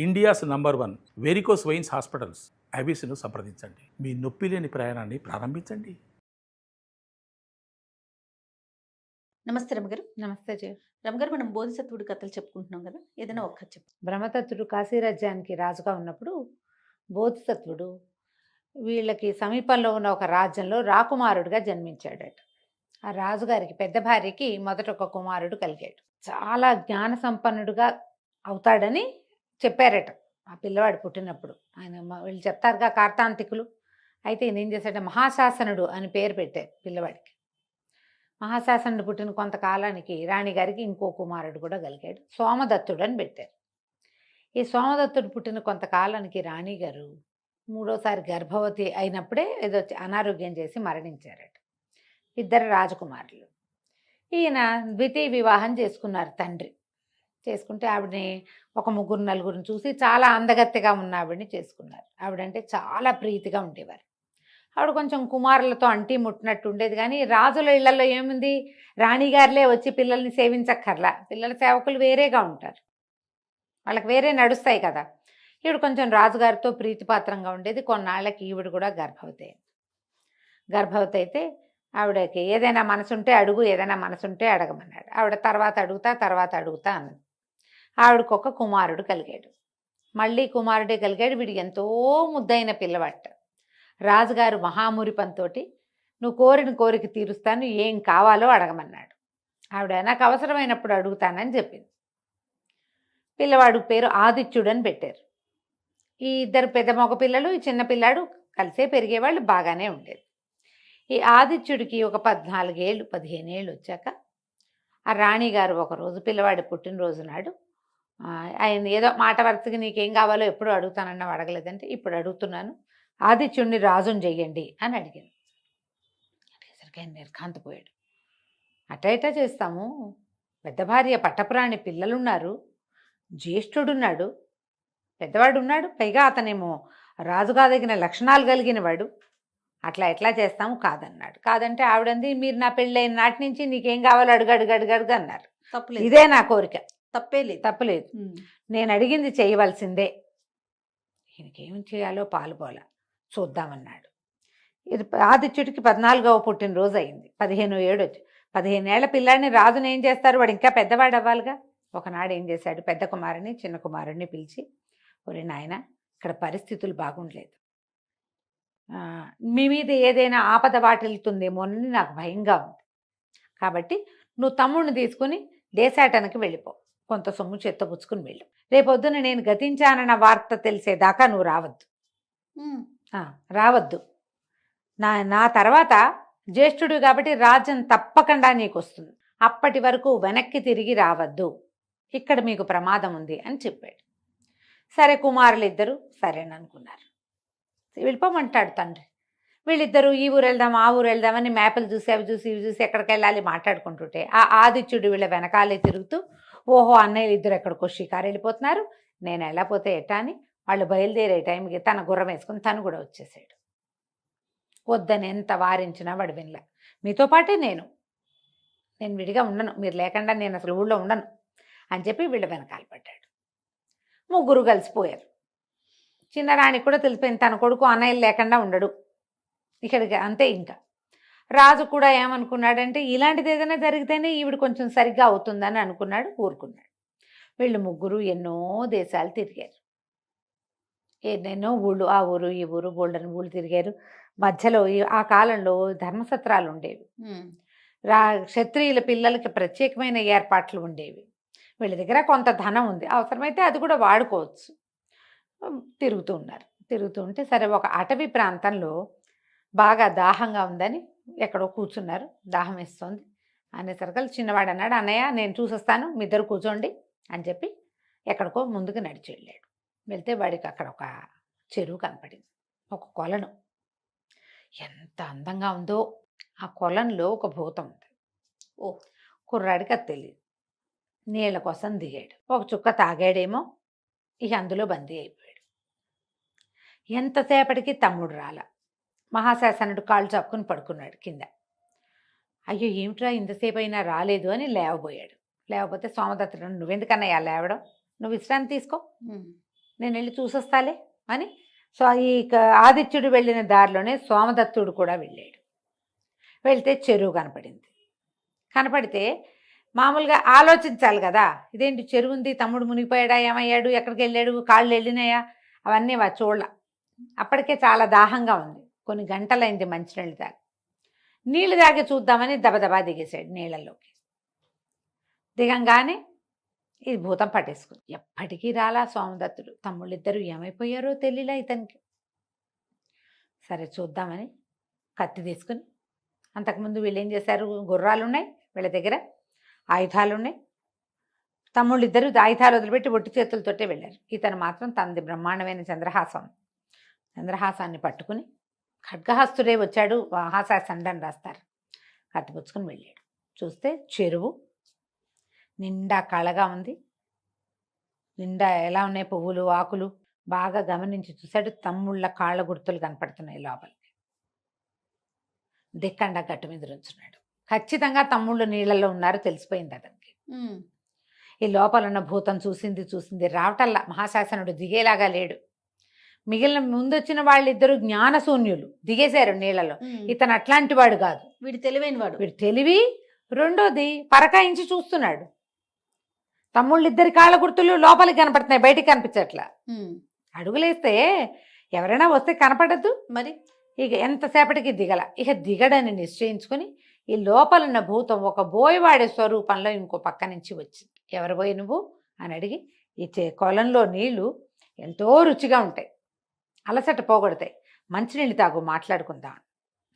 India's number 1 varicose veins hospitals ఐబీసీను సంప్రదించండి. మీ నొప్పి లేని ప్రయాణాన్ని ప్రారంభించండి. నమస్తే రమగారు. నమస్తే జయ. రమగారు, మనం బోధిసత్వుడి కథలు చెప్పుకుంటున్నాం కదా, ఏదైనా ఒక్క చెప్పు. బ్రహ్మదత్తుడు కాశీరాజ్యానికి రాజుగా ఉన్నప్పుడు బోధిసత్వుడు వీళ్ళకి సమీపంలో ఉన్న ఒక రాజ్యంలో రాకుమారుడిగా జన్మించాడట. ఆ రాజుగారికి పెద్ద భార్యకి మొదట ఒక కుమారుడు కలిగాడు. చాలా జ్ఞాన సంపన్నుడుగా అవుతాడని చెప్పారట ఆ పిల్లవాడు పుట్టినప్పుడు. వీళ్ళు చెప్తారుగా కార్తాంతికులు. అయితే ఈయన ఏం చేశాడంటే మహాశాసనుడు అని పేరు పెట్టారు పిల్లవాడికి. మహాశాసనుడు పుట్టిన కొంతకాలానికి రాణిగారికి ఇంకో కుమారుడు కూడా కలిగాడు. సోమదత్తుడు అని పెట్టారు. ఈ సోమదత్తుడు పుట్టిన కొంతకాలానికి రాణిగారు మూడోసారి గర్భవతి అయినప్పుడే ఏదో అనారోగ్యం చేసి మరణించారట. ఇద్దరు రాజకుమారులు. ఈయన ద్వితీయ వివాహం చేసుకున్నారు తండ్రి. చేసుకుంటే ఆవిడని ఒక ముగ్గురు నలుగురిని చూసి చాలా అందగత్తెగా ఉన్న ఆవిడని చేసుకున్నారు. ఆవిడంటే చాలా ప్రీతిగా ఉండేవారు. ఆవిడ కొంచెం కుమారులతో అంటీ ముట్టినట్టు ఉండేది. కానీ రాజుల ఇళ్లలో ఏముంది, రాణిగారులే వచ్చి పిల్లల్ని సేవించక్కర్లా. పిల్లల సేవకులు వేరేగా ఉంటారు, వాళ్ళకి వేరే నడుస్తాయి కదా. ఈవిడ కొంచెం రాజుగారితో ప్రీతిపాత్రంగా ఉండేది. కొన్నాళ్ళకి ఈవిడ కూడా గర్భవతి అయింది. గర్భవతి అయితే ఆవిడకి ఏదైనా మనసుంటే అడుగు, ఏదైనా మనసుంటే అడగమన్నాడు. ఆవిడ తర్వాత అడుగుతా అన్నది. ఆవిడకు ఒక కుమారుడు కలిగాడు. మళ్ళీ కుమారుడే కలిగాడు. వీడు ఎంతో ముద్దైన పిల్లవాట. రాజుగారు మహామురిపంతో నువ్వు కోరిన కోరిక తీరుస్తాను, ఏం కావాలో అడగమన్నాడు. ఆవిడ నాకు అవసరమైనప్పుడు అడుగుతానని చెప్పింది. పిల్లవాడు పేరు ఆదిత్యుడు అని పెట్టారు. ఈ ఇద్దరు పెద్ద మగ పిల్లలు, ఈ చిన్న పిల్లాడు కలిసే పెరిగేవాళ్ళు, బాగానే ఉండేది. ఈ ఆదిత్యుడికి ఒక 14 ఏళ్ళు 15 ఏళ్ళు వచ్చాక ఆ రాణిగారు ఒకరోజు పిల్లవాడి పుట్టినరోజు నాడు ఆయన ఏదో మాట వరుసగా నీకేం కావాలో ఎప్పుడు అడుగుతానన్నా అడగలేదంటే ఇప్పుడు అడుగుతున్నాను, ఆదిత్యుడిని రాజుని చెయ్యండి అని అడిగింది. అనేసరికి ఆయన నిర్ఘాంతపోయాడు. అటా చేస్తాము, పెద్ద భార్య పట్టపురాణి పిల్లలున్నారు, జ్యేష్ఠుడున్నాడు, పెద్దవాడు ఉన్నాడు, పైగా అతనేమో రాజుగా తగిన లక్షణాలు కలిగిన వాడు, అట్లా ఎట్లా చేస్తాము కాదన్నాడు. కాదంటే ఆవిడంది మీరు నా పెళ్ళైన నాటి నుంచి నీకేం కావాలో అడుగు అన్నారు. తప్పలేదు, ఇదే నా కోరిక, తప్పలేదు. నేను అడిగింది చేయవలసిందే. ఈయనకేం చేయాలో పాలుపోలా, చూద్దామన్నాడు. ఇది ఆదిత్యుడికి 14వ పుట్టినరోజు అయింది. 15 ఏడు వచ్చి 15 ఏళ్ల పిల్లాడిని రాజుని ఏం చేస్తారు, వాడు ఇంకా పెద్దవాడు అవ్వాలిగా. ఒకనాడు ఏం చేశాడు, పెద్ద కుమారుని చిన్న కుమారుడిని పిలిచి, ఒరే నాయన, ఇక్కడ పరిస్థితులు బాగుండలేదు, మీ మీద ఏదైనా ఆపద వాటిల్తుందేమోనని నాకు భయంగా ఉంది. కాబట్టి నువ్వు తమ్ముడిని తీసుకుని దేశాటనకి వెళ్ళిపో, కొంత సొమ్ము చెత్తపుచ్చుకుని వెళ్ళు. రేపొద్దున నేను గతించానన్న వార్త తెలిసేదాకా నువ్వు రావద్దు. నా తర్వాత జ్యేష్ఠుడు కాబట్టి రాజ్యం తప్పకుండా నీకు వస్తుంది. అప్పటి వరకు వెనక్కి తిరిగి రావద్దు, ఇక్కడ మీకు ప్రమాదం ఉంది అని చెప్పాడు. సరే కుమారులు ఇద్దరు సరేననుకున్నారు. వెళ్ళిపోమంటాడు తండ్రి. వీళ్ళిద్దరూ ఈ ఊరు వెళ్దాం ఆ ఊరు వెళ్దామని మ్యాపులు చూసి అవి చూసి ఇవి చూసి ఎక్కడికి వెళ్ళాలి మాట్లాడుకుంటుంటే ఆ ఆదిత్యుడు వీళ్ళ వెనకాలే తిరుగుతూ, ఓహో అన్నయ్యలు ఇద్దరు ఎక్కడికో షికారు వెళ్ళిపోతున్నారు, నేను వెళ్ళకపోతే ఎట్టా అని వాళ్ళు బయలుదేరే టైంకి తన గుర్రం వేసుకుని తను కూడా వచ్చేసాడు. వద్దని ఎంత వారించినా వాడు వినలే. మీతో పాటే నేను విడిగా ఉండను, మీరు లేకుండా నేను అసలు ఊళ్ళో ఉండను అని చెప్పి వీళ్ళ వెనకాల పడ్డాడు. ముగ్గురు కలిసిపోయారు. చిన్నరాణి కూడా తెలిసిపోయింది, తన కొడుకు అన్నయ్యలు లేకుండా ఉండడు ఇక్కడికి, అంతే. ఇంకా రాజు కూడా ఏమనుకున్నాడంటే ఇలాంటిది ఏదైనా జరిగితేనే ఈవిడ కొంచెం సరిగ్గా అవుతుందని అనుకున్నాడు, ఊరుకున్నాడు. వీళ్ళు ముగ్గురు ఎన్నో దేశాలు తిరిగారు, ఎన్నెన్నో ఊళ్ళు, ఆ ఊరు ఈ ఊరు గోల్డెన్ ఊళ్ళు తిరిగారు. మధ్యలో ఆ కాలంలో ధర్మసత్రాలు ఉండేవి, క్షత్రియుల పిల్లలకి ప్రత్యేకమైన ఏర్పాట్లు ఉండేవి. వీళ్ళ దగ్గర కొంత ధనం ఉంది, అవసరమైతే అది కూడా వాడుకోవచ్చు. తిరుగుతూ ఉన్నారు. తిరుగుతూ ఉంటే సరే ఒక అటవీ ప్రాంతంలో బాగా దాహంగా ఉందని ఎక్కడో కూర్చున్నారు. దాహం వేస్తుంది అనేసరికి చిన్నవాడు అన్నాడు, అన్నయ్య నేను చూసొస్తాను, మీ ఇద్దరు కూర్చోండి అని చెప్పి ఎక్కడికో ముందుకు నడిచి వెళ్ళాడు. వెళ్తే వాడికి అక్కడ ఒక చెరువు కనపడింది, ఒక కొలను. ఎంత అందంగా ఉందో ఆ కొలంలో ఒక భూతం ఉంది. కుర్రాడికి అది తెలియదు. నీళ్ళ కోసం దిగాడు, ఒక చుక్క తాగాడేమో, ఇక అందులో బందీ అయిపోయాడు. ఎంతసేపటికి తమ్ముడు రాల. మహాశాసనుడు కాళ్ళు చాపుకుని పడుకున్నాడు కింద. అయ్యో ఏమిట్రా ఇంతసేపు అయినా రాలేదు అని లేవబోయాడు. లేకపోతే సోమదత్తుడు, నువ్వెందుకన్నయ్యా లేవడం, నువ్వు విశ్రాంతి తీసుకో, నేను వెళ్ళి చూసొస్తాలే అని. సో ఈ ఆదిత్యుడు వెళ్ళిన దారిలోనే సోమదత్తుడు కూడా వెళ్ళాడు. వెళ్తే చెరువు కనపడింది. కనపడితే మామూలుగా ఆలోచించాలి కదా, ఇదేంటి చెరువు ఉంది, తమ్ముడు మునిగిపోయాడా, ఏమయ్యాడు, ఎక్కడికి వెళ్ళాడు, కాళ్ళు వెళ్ళినాయా, అవన్నీ చూడాల. అప్పటికే చాలా దాహంగా ఉంది, కొన్ని గంటలైంది మంచినీళ్ళు తాగి. నీళ్ళు తాగి చూద్దామని దబదబా దిగేశాడు నీళ్ళల్లోకి. దిగంగానే ఇది భూతం పట్టేసుకుంది. ఎప్పటికీ రాలా సోమదత్తుడు. తమ్ముళ్ళిద్దరూ ఏమైపోయారో తెలియలా ఇతనికి. సరే చూద్దామని కత్తి తీసుకుని, అంతకుముందు వీళ్ళు ఏం చేశారు, గుర్రాలు ఉన్నాయి వీళ్ళ దగ్గర, ఆయుధాలు ఉన్నాయి. తమ్ముళ్ళిద్దరూ ఆయుధాలు వదిలిపెట్టి ఒట్టి చేతులతోటే వెళ్ళారు. ఇతను మాత్రం తనది బ్రహ్మాండమైన చంద్రహాసాన్ని పట్టుకుని, ఖడ్గహస్తుడే వచ్చాడు, హాసాసండని రాస్తారు, కత్తిపుచ్చుకుని వెళ్ళాడు. చూస్తే చెరువు నిండా కళగా ఉంది. నిండా ఎలా ఉన్నాయి పువ్వులు, ఆకులు. బాగా గమనించి చూశాడు, తమ్ముళ్ళ కాళ్ళ గుర్తులు కనపడుతున్నాయి లోపలికి. దిక్కండా గట్టు మీద ఉంచున్నాడు. ఖచ్చితంగా తమ్ముళ్ళు నీళ్ళల్లో ఉన్నారు తెలిసిపోయింది అతనికి. ఈ లోపల ఉన్న భూతం చూసింది రావటల్లా. మహాశాసనుడు దిగేలాగా లేడు. మిగిలిన ముందొచ్చిన వాళ్ళిద్దరూ జ్ఞానశూన్యులు, దిగేశారు నీళ్ళలో. ఇతను అట్లాంటి వాడు కాదు, వీడు తెలివైన వాడు. వీడు తెలివి. రెండోది పరకాయించి చూస్తున్నాడు. తమ్ముళ్ళిద్దరి కాళ్ళ గుర్తులు లోపలికి కనపడుతున్నాయి, బయటికి కనిపించట్లా. అడుగులేస్తే ఎవరైనా వస్తే కనపడద్దు మరి. ఇక ఎంతసేపటికి దిగల. ఇక దిగడని నిశ్చయించుకుని ఈ లోపలున్న భూతం ఒక బోయవాడి స్వరూపంలో ఇంకో పక్క నుంచి వచ్చింది. ఎవరు పోయి నువ్వు అని అడిగి, ఈ కొలంలో నీళ్లు ఎంతో రుచిగా ఉంటాయి, అలసట పోగొడతాయి, మంచినీళ్ళు తాగు, మాట్లాడుకుందాం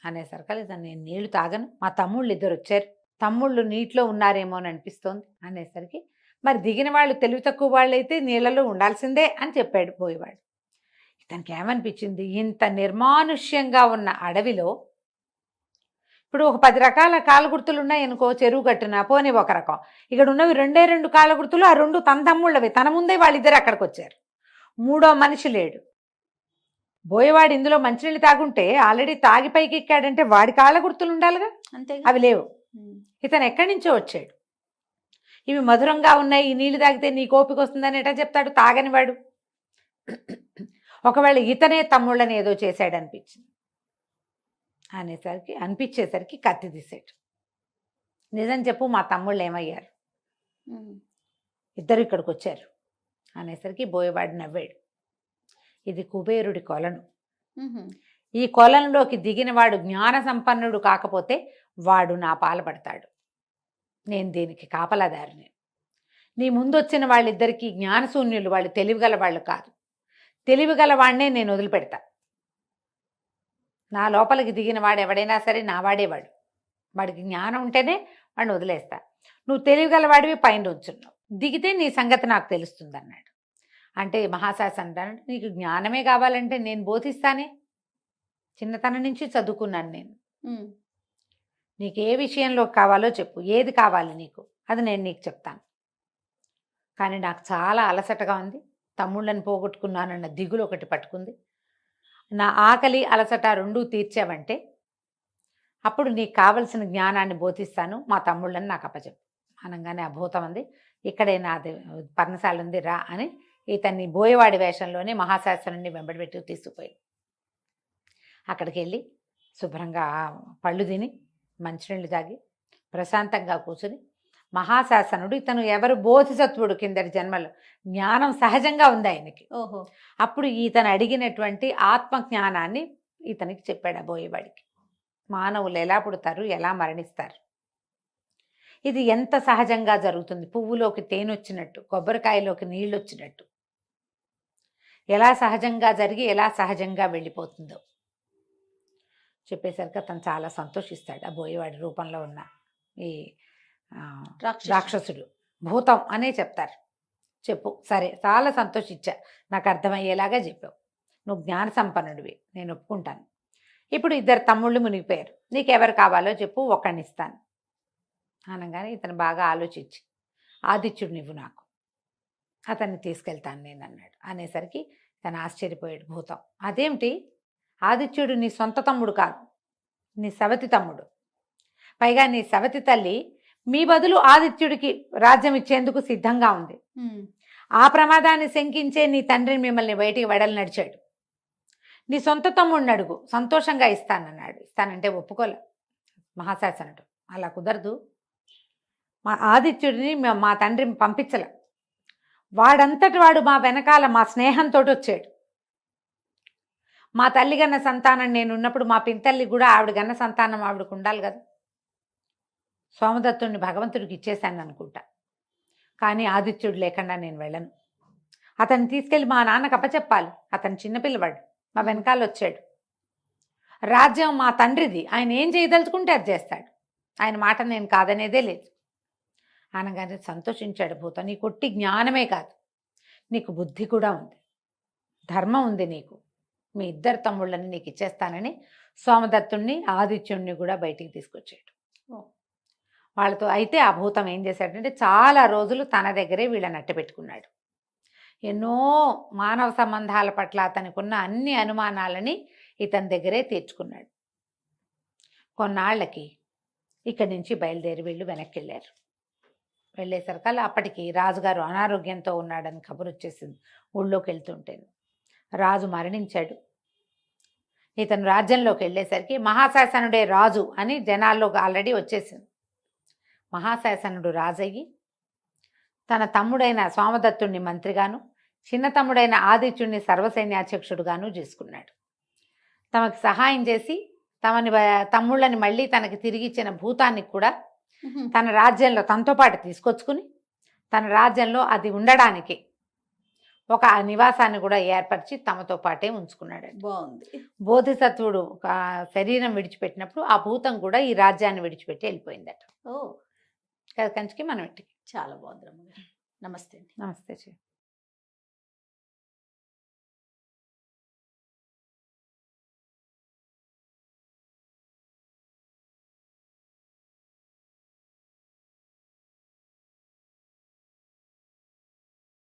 అనేసరికి నేను నీళ్లు తాగను, మా తమ్ముళ్ళు ఇద్దరు వచ్చారు, తమ్ముళ్ళు నీటిలో ఉన్నారేమో అని అనిపిస్తోంది అనేసరికి, మరి దిగిన వాళ్ళు తెలివి తక్కువ వాళ్ళైతే నీళ్ళలో ఉండాల్సిందే అని చెప్పాడు పోయేవాడు. ఇతనికి ఏమనిపించింది, ఇంత నిర్మానుష్యంగా ఉన్న అడవిలో ఇప్పుడు ఒక 10 రకాల కాళ్ళ గుర్తులు ఉన్నాయి అనుకో, చెరువు గట్టున పోనీ ఒక రకం, ఇక్కడ ఉన్నవి 2 కాళ్ళ గుర్తులు, ఆ 2 తన తమ్ముళ్ళవి. తన ముందే వాళ్ళిద్దరు అక్కడికి వచ్చారు. మూడో మనిషి లేడు. బోయేవాడు ఇందులో మంచినీళ్ళు తాగుంటే ఆల్రెడీ తాగి పైకి ఎక్కాడంటే వాడి కాళ్ళ గుర్తులు ఉండాలిగా, అంతే. అవి లేవు. ఇతను ఎక్కడి నుంచో వచ్చాడు. ఇవి మధురంగా ఉన్నాయి, ఈ నీళ్ళు తాగితే నీ కోపిక వస్తుందని ఎటా చెప్తాడు తాగని వాడు. ఒకవేళ ఇతనే తమ్ముళ్ళని ఏదో చేశాడు అనిపించేసరికి కత్తి తీసాడు. నిజం చెప్పు, మా తమ్ముళ్ళు ఏమయ్యారు, ఇద్దరు ఇక్కడికి వచ్చారు అనేసరికి బోయవాడు నవ్వాడు. ఇది కుబేరుడి కొలను. ఈ కొలంలోకి దిగినవాడు జ్ఞాన సంపన్నుడు కాకపోతే వాడు నా పాలపడతాడు. నేను దీనికి కాపలాదారిని. నీ ముందొచ్చిన వాళ్ళిద్దరికీ జ్ఞానశూన్యులు, వాళ్ళు తెలివిగల వాళ్ళు కాదు. తెలివిగల వాడినే నేను వదిలిపెడతా. నా లోపలికి దిగిన వాడు ఎవడైనా సరే నా వాడేవాడు. వాడికి జ్ఞానం ఉంటేనే వాడిని వదిలేస్తా. నువ్వు తెలివిగల వాడివి పైన ఉంచున్నావు, దిగితే నీ సంగతి నాకు తెలుస్తుంది అన్నాడు. అంటే మహాశాస అంటాడు, నీకు జ్ఞానమే కావాలంటే నేను బోధిస్తానే, చిన్నతనం నుంచి చదువుకున్నాను నేను. నీకు ఏ విషయంలో కావాలో చెప్పు, ఏది కావాలి నీకు, అది నేను నీకు చెప్తాను. కానీ నాకు చాలా అలసటగా ఉంది, తమ్ముళ్ళని పోగొట్టుకున్నానన్న దిగులు ఒకటి పట్టుకుంది. నా ఆకలి అలసట 2 తీర్చావంటే అప్పుడు నీకు కావలసిన జ్ఞానాన్ని బోధిస్తాను, మా తమ్ముళ్ళని నాకు అప్పచెప్పు అనగానే అభూతం ఉంది. ఇక్కడే నాది పర్ణశాల ఉంది రా అని ఇతన్ని బోయవాడి వేషంలోనే మహాశాస్త్రాన్ని వెంబడిపెట్టి తీసుకుపోయి అక్కడికి వెళ్ళి శుభ్రంగా పళ్ళు తిని మంచినీళ్ళు తాగి ప్రశాంతంగా కూర్చుని, మహాశాసనుడు ఇతను ఎవరు బోధిసత్వుడు, కిందటి జన్మలో జ్ఞానం సహజంగా ఉంది ఆయనకి. ఓహో. అప్పుడు ఇతను అడిగినటువంటి ఆత్మజ్ఞానాన్ని ఇతనికి చెప్పాడు ఆ బోయేవాడికి. మానవులు ఎలా పుడతారు, ఎలా మరణిస్తారు, ఇది ఎంత సహజంగా జరుగుతుంది, పువ్వులోకి తేనొచ్చినట్టు, కొబ్బరికాయలోకి నీళ్ళు వచ్చినట్టు ఎలా సహజంగా జరిగి ఎలా సహజంగా వెళ్ళిపోతుందో చెప్పేసరికి అతను చాలా సంతోషిస్తాడు. ఆ బోయేవాడి రూపంలో ఉన్న ఈ రాక్షసుడు, భూతం అనే చెప్తారు. చెప్పు, సరే చాలా సంతోషించా, నాకు అర్థమయ్యేలాగా చెప్పావు, నువ్వు జ్ఞాన సంపన్నుడివి, నేను ఒప్పుకుంటాను. ఇప్పుడు 2 తమ్ముళ్ళు మునిగిపోయారు, నీకెవరు కావాలో చెప్పు, ఒకడిని ఇస్తాను అనగానే ఇతను బాగా ఆలోచించి, ఆదిత్యుడు నువ్వు నాకు, అతన్ని తీసుకెళ్తాను నేను అన్నాడు. అనేసరికి తను ఆశ్చర్యపోయాడు భూతం. అదేమిటి, ఆదిత్యుడు నీ సొంత తమ్ముడు కాదు, నీ సవతి తమ్ముడు. పైగా నీ సవతి తల్లి మీ బదులు ఆదిత్యుడికి రాజ్యం ఇచ్చేందుకు సిద్ధంగా ఉంది. ఆ ప్రమాదాన్ని శంకించే నీ తండ్రిని మిమ్మల్ని బయటికి వెడలు నడిచాడు. నీ సొంత తమ్ముడిని అడుగు, సంతోషంగా ఇస్తానన్నాడు. ఇస్తానంటే ఒప్పుకోలే మహాశాసనుడు. అలా కుదరదు, మా ఆదిత్యుడిని మా తండ్రిని పంపించలే. వాడంతటి వాడు మా వెనకాల మా స్నేహంతో వచ్చాడు. మా తల్లి గన్న సంతానం నేనున్నప్పుడు మా పింతల్లి కూడా ఆవిడ గన్న సంతానం ఆవిడకు ఉండాలి కదా. సోమదత్తుడిని భగవంతుడికి ఇచ్చేశాను అనుకుంటా, కానీ ఆదిత్యుడు లేకుండా నేను వెళ్ళను. అతన్ని తీసుకెళ్ళి మా నాన్నకు అప్పచెప్పాలి. అతను చిన్నపిల్లవాడు, మా వెనకాల వచ్చాడు. రాజ్యం మా తండ్రిది, ఆయన ఏం చేయదలుచుకుంటే అది చేస్తాడు. ఆయన మాట నేను కాదనేదే లేదు అనగానే సంతోషించాడు భూతం. నీ కొట్టి జ్ఞానమే కాదు, నీకు బుద్ధి కూడా ఉంది, ధర్మం ఉంది నీకు. మీ ఇద్దరు తమ్ముళ్ళని నీకు ఇచ్చేస్తానని సోమదత్తుణ్ణి ఆదిత్యుణ్ణి కూడా బయటికి తీసుకొచ్చాడు వాళ్ళతో. అయితే ఆ భూతం ఏం చేశాడంటే చాలా రోజులు తన దగ్గరే వీళ్ళని అట్ట పెట్టుకున్నాడు. ఎన్నో మానవ సంబంధాల పట్ల అతనికి ఉన్న అన్ని అనుమానాలని ఇతని దగ్గరే తీర్చుకున్నాడు. కొన్నాళ్ళకి ఇక్కడి నుంచి బయలుదేరి వీళ్ళు వెనక్కి వెళ్ళారు. వెళ్ళేసరికల్లా అప్పటికి రాజుగారు అనారోగ్యంతో ఉన్నాడని కబురు వచ్చేసింది. ఊళ్ళోకి వెళ్తుంటేను రాజు మరణించాడు. ఇతను రాజ్యంలోకి వెళ్ళేసరికి మహాశాసనుడే రాజు అని జనాల్లోకి ఆల్రెడీ వచ్చేసింది. మహాశాసనుడు రాజయ్యి తన తమ్ముడైన సోమదత్తుణ్ణి మంత్రిగాను, చిన్న తమ్ముడైన ఆదిత్యుణ్ణి సర్వసైన్యాధ్యక్షుడుగాను చేసుకున్నాడు. తమకు సహాయం చేసి తమ్ముళ్ళని మళ్ళీ తనకి తిరిగి ఇచ్చిన భూతానికి కూడా తన రాజ్యంలో తనతో పాటు తీసుకొచ్చుకుని తన రాజ్యంలో అది ఉండడానికి ఒక నివాసాన్ని కూడా ఏర్పరిచి తమతో పాటే ఉంచుకున్నాడు. బాగుంది. బోధిసత్వుడు శరీరం విడిచిపెట్టినప్పుడు ఆ భూతం కూడా ఈ రాజ్యాన్ని విడిచిపెట్టి వెళ్ళిపోయిందట. ఓ కంచికి మనం ఇంటికి. చాలా బాగుంది రమ్మగారు. నమస్తే అండి. నమస్తే.